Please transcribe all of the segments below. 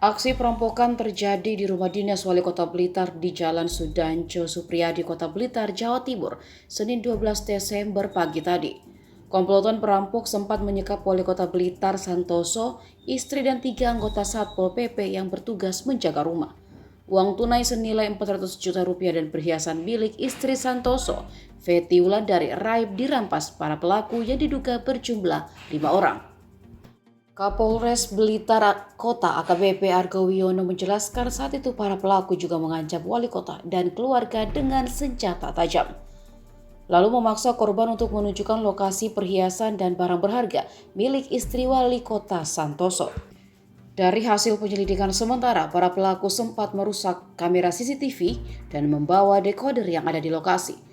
Aksi perampokan terjadi di rumah dinas Wali Kota Blitar di Jalan Sudanjo Supriyadi, Kota Blitar, Jawa Timur, Senin 12 Desember pagi tadi. Komplotan perampok sempat menyekap Wali Kota Blitar Santoso, istri dan 3 anggota Satpol PP yang bertugas menjaga rumah. Uang tunai senilai 400 juta rupiah dan perhiasan milik istri Santoso, Feti Wulandari, raib dirampas para pelaku yang diduga berjumlah 5 orang. Kapolres Blitar Kota AKBP Argo Wiono menjelaskan saat itu para pelaku juga mengancam wali kota dan keluarga dengan senjata tajam. Lalu memaksa korban untuk menunjukkan lokasi perhiasan dan barang berharga milik istri wali kota Santoso. Dari hasil penyelidikan sementara, para pelaku sempat merusak kamera CCTV dan membawa dekoder yang ada di lokasi.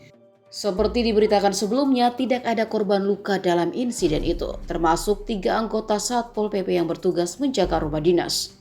Seperti diberitakan sebelumnya, tidak ada korban luka dalam insiden itu, termasuk 3 anggota Satpol PP yang bertugas menjaga rumah dinas.